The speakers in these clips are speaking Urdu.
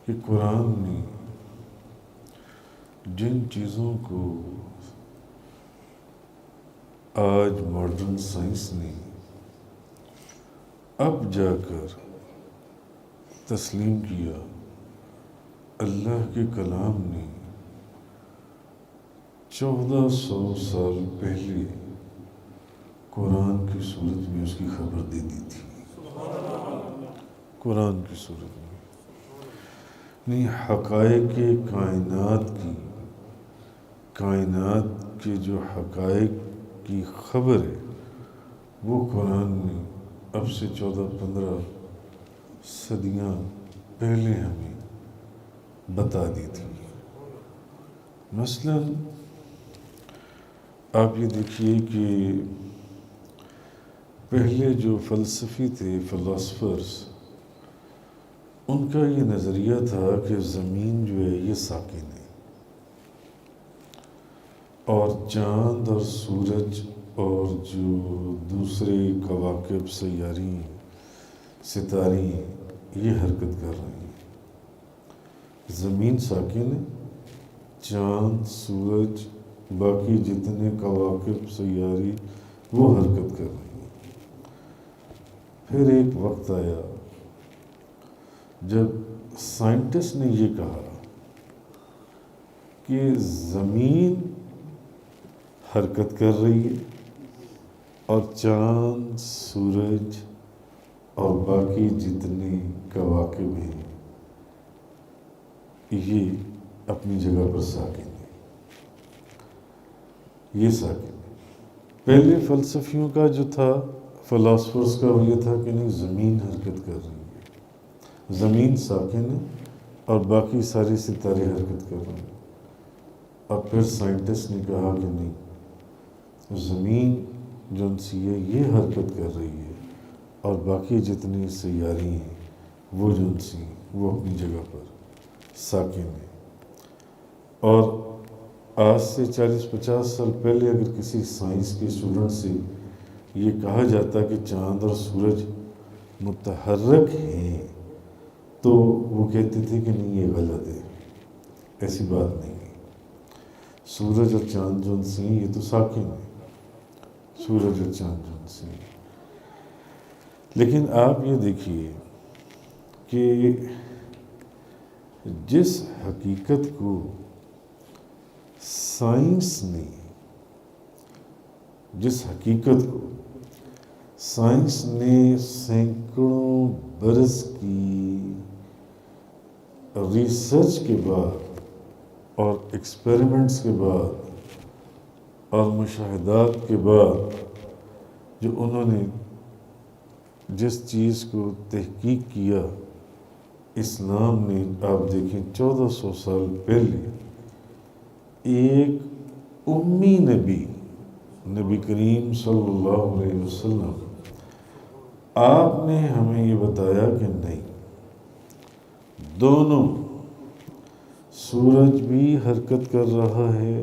کہ قرآن نے جن چیزوں کو آج ماڈرن سائنس نے اب جا کر تسلیم کیا، اللہ کے کلام نے 1400 سال پہلے قرآن کی صورت میں اس کی خبر دے دی تھی۔ قرآن کی صورت میں نہیں، حقائق کائنات کے جو حقائق کی خبر ہے وہ قرآن نے اب سے 14-15 صدیاں پہلے ہمیں بتا دی تھی۔ مثلاً آپ یہ دیکھیے کہ پہلے جو فلسفی تھے، فلاسفرز، ان کا یہ نظریہ تھا کہ زمین جو ہے یہ ساکن ہے، اور چاند اور سورج اور جو دوسرے کواکب، سیارے، ستارے یہ حرکت کر رہے ہیں۔ زمین ساکن ہے، چاند، سورج، باقی جتنے کواکب، سیارے وہ حرکت کر رہے ہیں۔ پھر ایک وقت آیا جب سائنٹسٹ نے یہ کہا کہ زمین حرکت کر رہی ہے اور چاند، سورج اور باقی جتنے کواکب ہیں یہ اپنی جگہ پر ساکن ہے، یہ ساکن ہے۔ پہلے فلسفیوں کا جو تھا، فلاسفرز کا، وہ یہ تھا کہ نہیں، زمین حرکت کر رہی ہے، زمین ساکن ہے اور باقی سارے ستارے حرکت کر رہے ہیں۔ اور پھر سائنٹسٹ نے کہا کہ نہیں، زمین جو سی ہے یہ حرکت کر رہی ہے اور باقی جتنے سیارے ہیں وہ جو سی وہ اپنی جگہ پر ساکن ہے۔ اور آج سے 40-50 سال پہلے اگر کسی سائنس کے اسٹوڈنٹ سے یہ کہا جاتا کہ چاند اور سورج متحرک ہیں تو وہ کہتے تھے کہ نہیں، یہ غلط ہے، ایسی بات نہیں ہے۔ سورج اور چاند جو سے یہ تو ساکن ہے، سورج اور چاند جو سے۔ لیکن آپ یہ دیکھیے کہ جس حقیقت کو سائنس نے سینکڑوں برس کی ریسرچ کے بعد اور ایکسپیریمنٹس کے بعد اور مشاہدات کے بعد جو انہوں نے جس چیز کو تحقیق کیا، اسلام نے آپ دیکھیں 1400 سال پہلے ایک امی نبی کریم صلی اللہ علیہ وسلم، آپ نے ہمیں یہ بتایا کہ نہیں، دونوں، سورج بھی حرکت کر رہا ہے،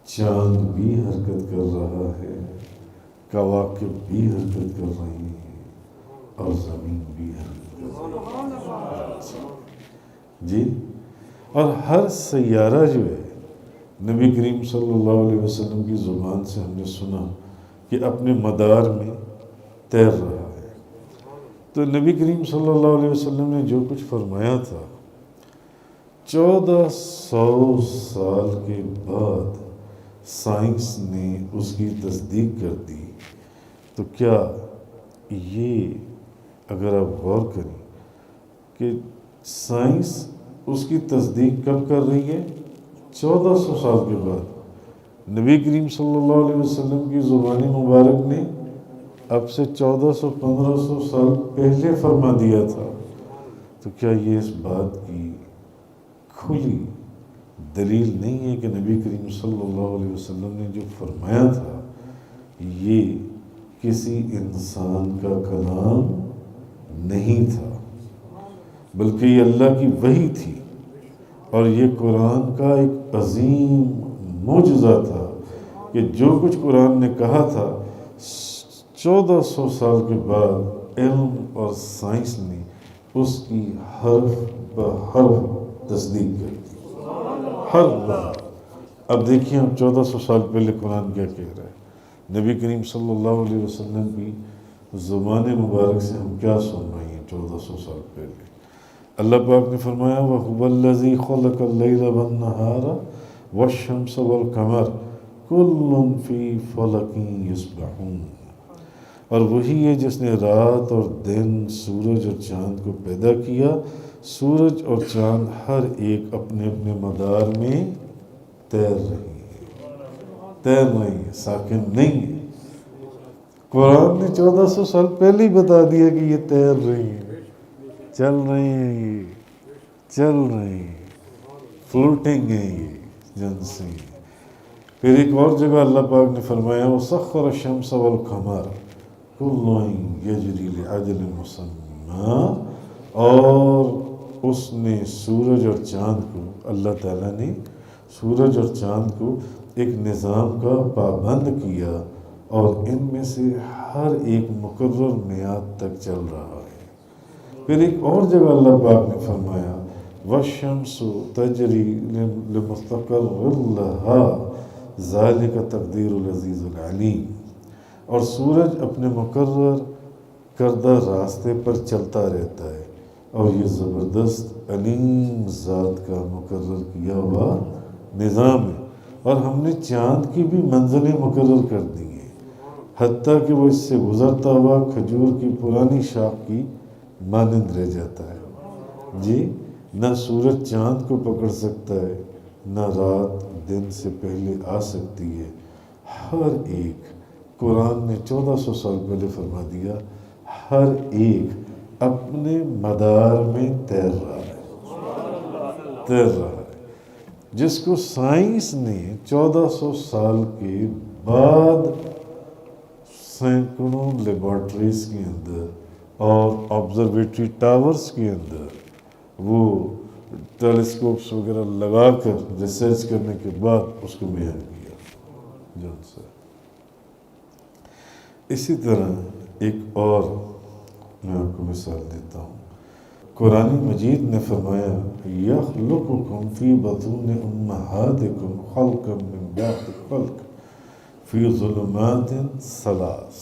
چاند بھی حرکت کر رہا ہے، کواکب بھی حرکت کر رہے ہیں اور زمین بھی حرکت کر رہی ہے۔ جی، اور ہر سیارہ جو ہے نبی کریم صلی اللہ علیہ وسلم کی زبان سے ہم نے سنا کہ اپنے مدار میں تیر رہا ہے۔ تو نبی کریم صلی اللہ علیہ وسلم نے جو کچھ فرمایا تھا 1400 سال کے بعد سائنس نے اس کی تصدیق کر دی، تو کیا یہ اگر آپ غور کریں کہ سائنس اس کی تصدیق کب کر رہی ہے؟ 1400 سال کے بعد۔ نبی کریم صلی اللہ علیہ وسلم کی زبان مبارک نے اب سے 1400-1500 سال پہلے فرما دیا تھا، تو کیا یہ اس بات کی کھلی دلیل نہیں ہے کہ نبی کریم صلی اللہ علیہ وسلم نے جو فرمایا تھا یہ کسی انسان کا کلام نہیں تھا، بلکہ یہ اللہ کی وحی تھی، اور یہ قرآن کا ایک عظیم معجزہ تھا کہ جو کچھ قرآن نے کہا تھا 1400 سال کے بعد علم اور سائنس نے اس کی حرف بحرف تصدیق کرتی، ہر بار۔ اب دیکھیے ہم 1400 سال پہلے قرآن کیا کہہ رہا ہے، نبی کریم صلی اللہ علیہ وسلم کی زبان مبارک سے ہم کیا سن رہے ہیں 1400 سال پہلے۔ اللہ پاک نے فرمایا وَهُوَ الَّذِي خَلَقَ اللَّيْلَ وَالنَّهَارَ وَالشَّمْسَ وَالْقَمَرَ كُلٌّ فِي فَلَكٍ يَسْبَحُونَ، اور وہی ہے جس نے رات اور دن، سورج اور چاند کو پیدا کیا، سورج اور چاند ہر ایک اپنے اپنے مدار میں تیر رہی ہے، ساکن نہیں ہے۔ قرآن نے 1400 سال پہلے ہی بتا دیا کہ یہ تیر رہی ہیں، چل رہی ہیں، فلوٹنگ ہیں، یہ جنسی ہیں۔ پھر ایک اور جگہ اللہ پاک نے فرمایا وَسَخَّرَ الشَّمْسَ وَالْقَمَرَ كُلٌّ يَجْرِي لِأَجَلٍ مُّسَمًّى، اور اس نے سورج اور چاند کو، اللہ تعالیٰ نے سورج اور چاند کو ایک نظام کا پابند کیا، اور ان میں سے ہر ایک مقرر میعاد تک چل رہا ہے۔ پھر ایک اور جگہ اللہ پاک نے فرمایا وَالشَّمْسُ تَجْرِي لِمُسْتَقَرٍّ لَهَا ذَلِكَ تَقْدِيرُ الْعَزِيزِ الْعَلِيمِ، اور سورج اپنے مقرر کردہ راستے پر چلتا رہتا ہے، اور یہ زبردست علیم ذات کا مقرر کیا ہوا نظام ہے۔ اور ہم نے چاند کی بھی منزلیں مقرر کر دی ہیں، حتیٰ کہ وہ اس سے گزرتا ہوا کھجور کی پرانی شاخ کی مانند رہ جاتا ہے۔ جی، نہ سورج چاند کو پکڑ سکتا ہے، نہ رات دن سے پہلے آ سکتی ہے، ہر ایک، قرآن نے 1400 سال پہلے فرما دیا، ہر ایک اپنے مدار میں تیر رہا ہے۔ جس کو سائنس نے 1400 سال کے بعد سینکڑوں لیبارٹریز کے اندر اور آبزرویٹری ٹاورز کے اندر وہ ٹیلیسکوپس وغیرہ لگا کر ریسرچ کرنے کے بعد اس کو بیان کیا جن سے۔ اسی طرح ایک اور میں آپ کو مثال دیتا ہوں، قرآن مجید نے فرمایا یخلقکم فی بطون امہاتکم خلقا من بعد خلق فی ظلمات ثلاث،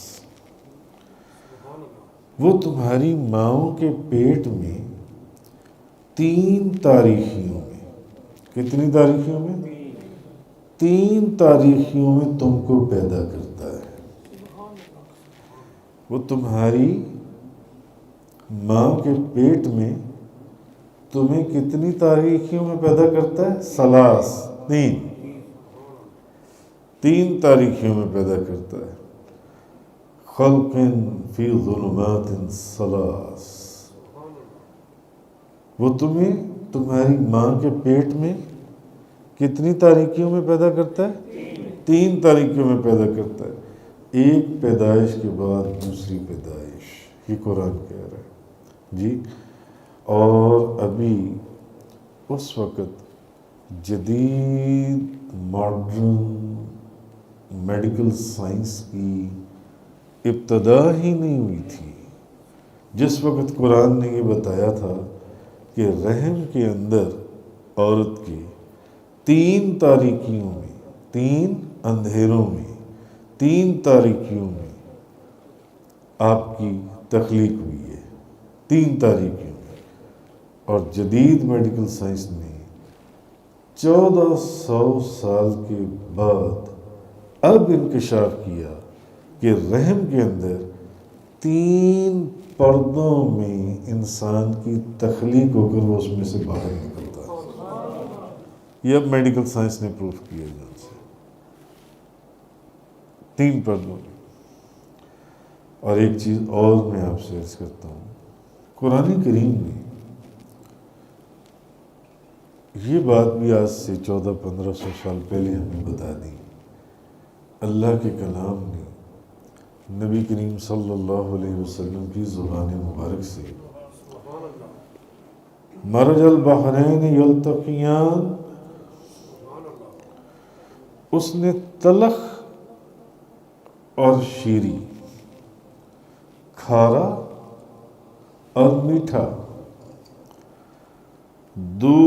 وہ تمہاری ماؤں کے پیٹ میں 3 تاریخیوں میں، کتنی تاریخیوں میں؟ 3 تاریخیوں میں تم کو پیدا کرتا ہے۔ وہ تمہاری ماں کے پیٹ میں تمہیں کتنی تاریخیوں میں پیدا کرتا ہے؟ ثلاث، 3 تاریخیوں میں پیدا کرتا ہے۔ خلق فی ظلمات ثلاث، وہ تمہیں تمہاری ماں کے پیٹ میں کتنی تاریخیوں میں پیدا کرتا ہے؟ 3 تاریخیوں میں پیدا کرتا ہے، ایک پیدائش کے بعد دوسری پیدائش، یہ قرآن کہہ رہا ہے جی۔ اور ابھی اس وقت جدید ماڈرن میڈیکل سائنس کی ابتدا ہی نہیں ہوئی تھی، جس وقت قرآن نے یہ بتایا تھا کہ رحم کے اندر عورت کے 3 تاریکیوں میں، 3 اندھیروں میں، 3 تاریکیوں میں آپ کی تخلیق ہوئی ہے، 3 تاریکیوں میں۔ اور جدید میڈیکل سائنس نے 1400 سال کے بعد اب انکشاف کیا کہ رحم کے اندر 3 پردوں میں انسان کی تخلیق ہو کر وہ اس میں سے باہر نکلتا ہے۔ یہ اب میڈیکل سائنس نے پروف کیا جان سے، 3 پردوں میں۔ اور ایک چیز اور میں آپ سے عرض کرتا ہوں، قرآن کریم نے یہ بات بھی آج سے 1400-1500 سال پہلے ہمیں بتا دی، اللہ کے کلام نے نبی کریم صلی اللہ علیہ وسلم کی زبان مبارک سے مرج البحرین یلتقیان، اس نے تلخ اور شیریں، کھارا اور میٹھا دو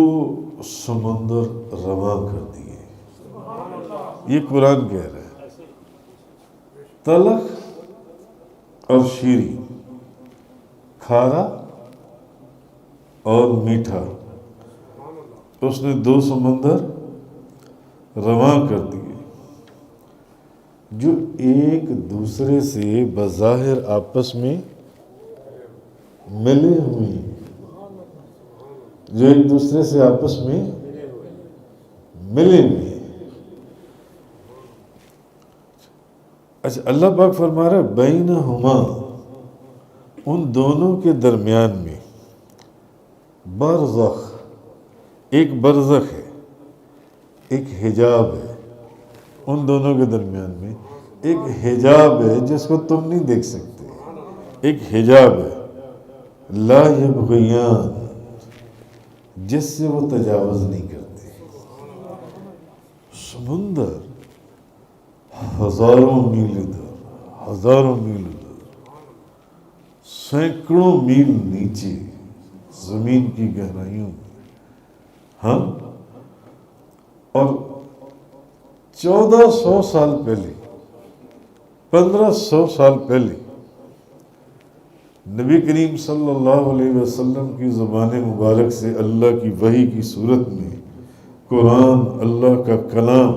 سمندر رواں کر دیے. یہ قرآن کہہ رہا ہے. تلخ اور شیریں، کھارا اور میٹھا، اس نے دو سمندر رواں کر دیے جو ایک دوسرے سے بظاہر آپس میں ملے ہوئے ہیں، جو ایک دوسرے سے آپس میں ملے ہوئے ہیں. اچھا، اللہ پاک فرما رہا ہے بینہما، ان دونوں کے درمیان میں برزخ، ایک برزخ ہے، ایک حجاب ہے. ان دونوں کے درمیان میں ایک حجاب ہے جس کو تم نہیں دیکھ سکتے. ایک حجاب ہے، لا یبغیان، جس سے وہ تجاوز نہیں کرتے. سمندر ہزاروں میل ادھر، ہزاروں میل ادھر، سینکڑوں میل نیچے زمین کی گہرائیوں میں. ہاں، اور 1400 سال پہلے، 1500 سال پہلے نبی کریم صلی اللہ علیہ وسلم کی زبان مبارک سے اللہ کی وحی کی صورت میں قرآن، اللہ کا کلام،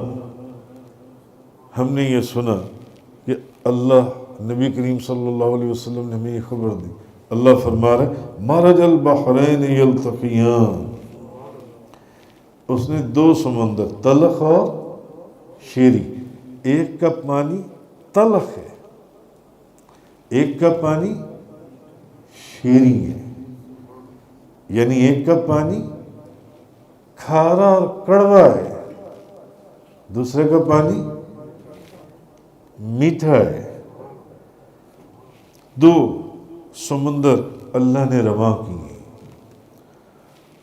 ہم نے یہ سنا کہ اللہ، نبی کریم صلی اللہ علیہ وسلم نے ہمیں یہ خبر دی. اللہ فرما رہا ہے مرج البحرین یلتقیان، اس نے دو سمندر تلخ اور شیریں، ایک کا پانی تلخ ہے، ایک کا پانی شیریں ہے. یعنی ایک کا پانی کھارا اور کڑوا ہے، دوسرے کا پانی میٹھا ہے. دو سمندر اللہ نے رواں کیے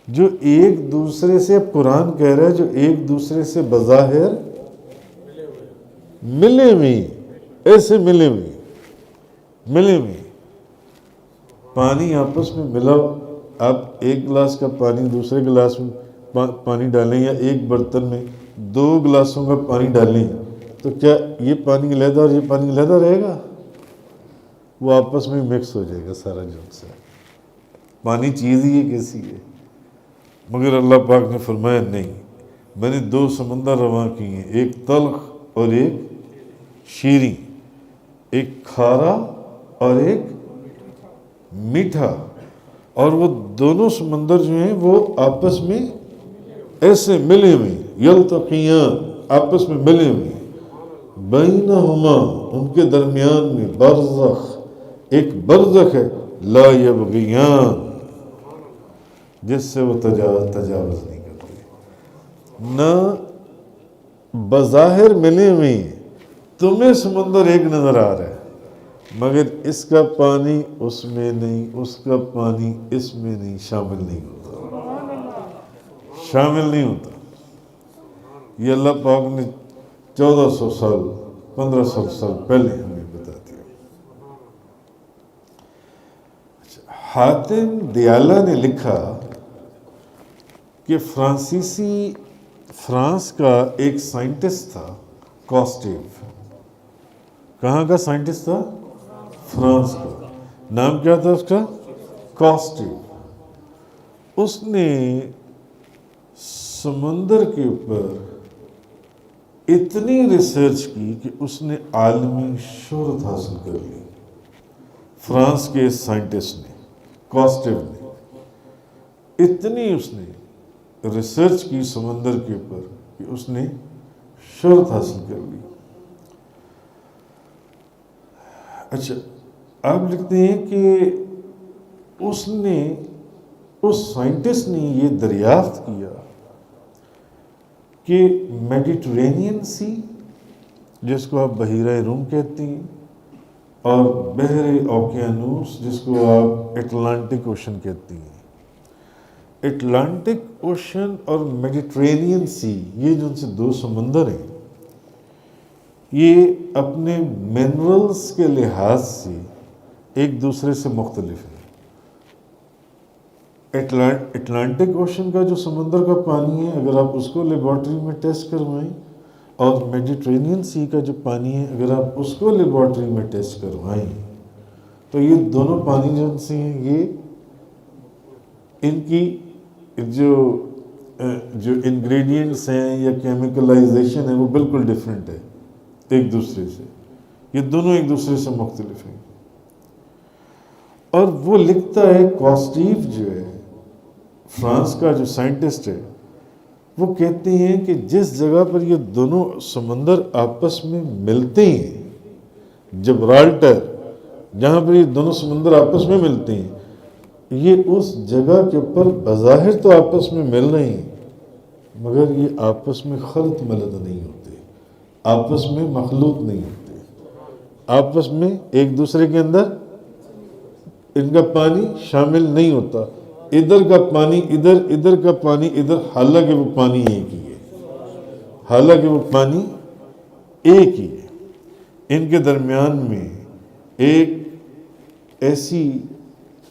جو ایک دوسرے سے، قرآن کہہ رہا ہے جو ایک دوسرے سے بظاہر ملے ہوئے، ایسے ملے ہوئے. پانی آپس میں ملا، آپ ایک گلاس کا پانی دوسرے گلاس میں پانی ڈالیں یا ایک برتن میں دو گلاسوں کا پانی ڈالیں تو کیا یہ پانی علیحدہ اور یہ پانی علیحدہ رہے گا؟ وہ آپس میں مکس ہو جائے گا سارا جو سے. پانی چیز ہی کیسی ہے. مگر اللہ پاک نے فرمایا نہیں، میں نے دو سمندر رواں کیے ہیں، ایک تلخ اور ایک شیریں، ایک کھارا اور ایک میٹھا. اور وہ دونوں سمندر جو ہیں وہ آپس میں ایسے ملے ہوئے، یلتقیان، آپس میں ملے ہوئے. بینہما، ان کے درمیان میں برزخ، ایک برزخ ہے، لا یبغیان، جس سے وہ تجاوز نہیں کرتے. نہ بظاہر ملے ہوئے ہیں، تمہیں سمندر ایک نظر آ رہا ہے مگر اس کا پانی اس میں نہیں، اس کا پانی اس میں نہیں، شامل نہیں ہوتا. یہ اللہ پاک نے 1400 سال، 1500 سال پہلے ہمیں بتا دیا. حاتم دیالہ نے لکھا کہ فرانس کا ایک سائنٹسٹ تھا، کاسٹیو. کہاں کا سائنٹسٹ تھا؟ فرانس کا. نام کیا تھا اس کا؟ کاسٹیو. اس نے سمندر کے اوپر اتنی ریسرچ کی کہ اس نے عالمی شہرت حاصل کر لی. فرانس کے سائنٹسٹ نے، کاسٹیو نے، اتنی اس نے ریسرچ کی سمندر کے اوپر کہ اس نے شہرت حاصل کر لی. اچھا، آپ لکھتے ہیں کہ اس سائنٹسٹ نے یہ دریافت کیا کہ میڈیٹرینین سی، جس کو آپ بحیرہ روم کہتے ہیں، اور بحر اوقیانوس، جس کو آپ اٹلانٹک اوشن کہتے ہیں، اٹلانٹک اوشن اور میڈیٹرینین سی، یہ جو ان سے دو سمندر ہیں، یہ اپنے منرلز کے لحاظ سے ایک دوسرے سے مختلف ہیں. اٹلانٹک اوشن کا جو سمندر کا پانی ہے، اگر آپ اس کو لیبارٹری میں ٹیسٹ کروائیں، اور میڈیٹرینین سی کا جو پانی ہے اگر آپ اس کو لیبارٹری میں ٹیسٹ کروائیں، تو یہ دونوں پانی جو سے ہیں، یہ ان کی جو انگریڈینٹس ہیں یا کیمیکلائزیشن ہے وہ بالکل ڈیفرنٹ ہے ایک دوسرے سے. یہ دونوں ایک دوسرے سے مختلف ہیں. اور وہ لکھتا ہے، کاسٹیو جو ہے فرانس کا جو سائنٹسٹ ہے، وہ کہتے ہیں کہ جس جگہ پر یہ دونوں سمندر آپس میں ملتے ہیں، جبرالٹر، جہاں پر یہ دونوں سمندر آپس میں ملتے ہیں، یہ اس جگہ کے اوپر بظاہر تو آپس میں مل رہے ہیں، مگر یہ آپس میں خلط ملط نہیں ہوتے، آپس میں مخلوط نہیں ہوتے، آپس میں ایک دوسرے کے اندر ان کا پانی شامل نہیں ہوتا. ادھر کا پانی ادھر، ادھر کا پانی ادھر، حالانکہ وہ پانی ایک ہی ہے، حالانکہ وہ پانی ایک ہی ہے. ان کے درمیان میں ایک ایسی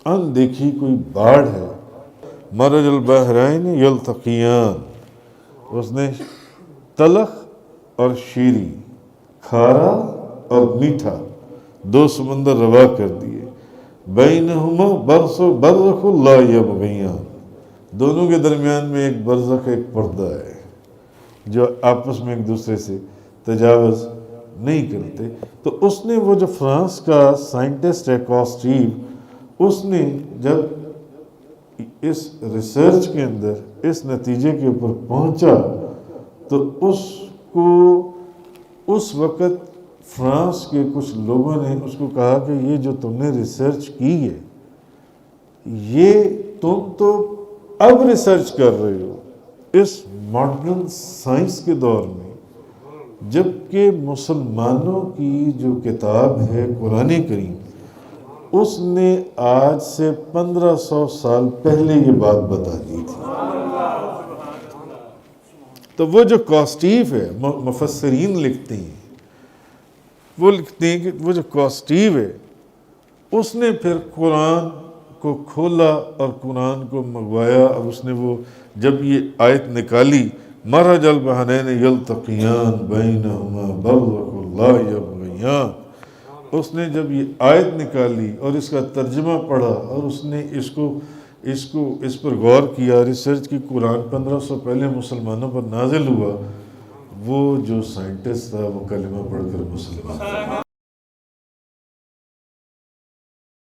اندیکھی کوئی باڑ ہے. مرج البحرین یلتقیان، اس نے تلخ اور شیریں، کھارا اور میٹھا، دو سمندر روا کر دیے. بینہما برزخ لا یبغیان، دونوں کے درمیان میں ایک برزخ، ایک پردہ ہے جو آپس میں ایک دوسرے سے تجاوز نہیں کرتے. تو اس نے، وہ جو فرانس کا سائنٹسٹ ہے کاسٹیو، اس نے جب اس ریسرچ کے اندر اس نتیجے کے اوپر پہنچا تو اس کو اس وقت فرانس کے کچھ لوگوں نے اس کو کہا کہ یہ جو تم نے ریسرچ کی ہے، یہ تم تو اب ریسرچ کر رہے ہو اس ماڈرن سائنس کے دور میں، جبکہ مسلمانوں کی جو کتاب ہے قرآن کریم، اس نے آج سے 1500 سال پہلے یہ بات بتا دی تھی. تو وہ جو کاسٹیو ہے، مفسرین لکھتے ہیں، وہ لکھتے ہیں کہ وہ جو کاسٹیو ہے، اس نے پھر قرآن کو کھولا اور قرآن کو منگوایا، اور اس نے وہ جب یہ آیت نکالی، مرج البحرین یلتقیان بینہما برزخ لا یبغیان، اس نے جب یہ آیت نکالی اور اس کا ترجمہ پڑھا اور اس نے اس پر غور کیا، ریسرچ کی، قرآن 1500 پہلے مسلمانوں پر نازل ہوا، وہ جو سائنٹسٹ تھا وہ کلمہ پڑھ کر مسلمان تھا.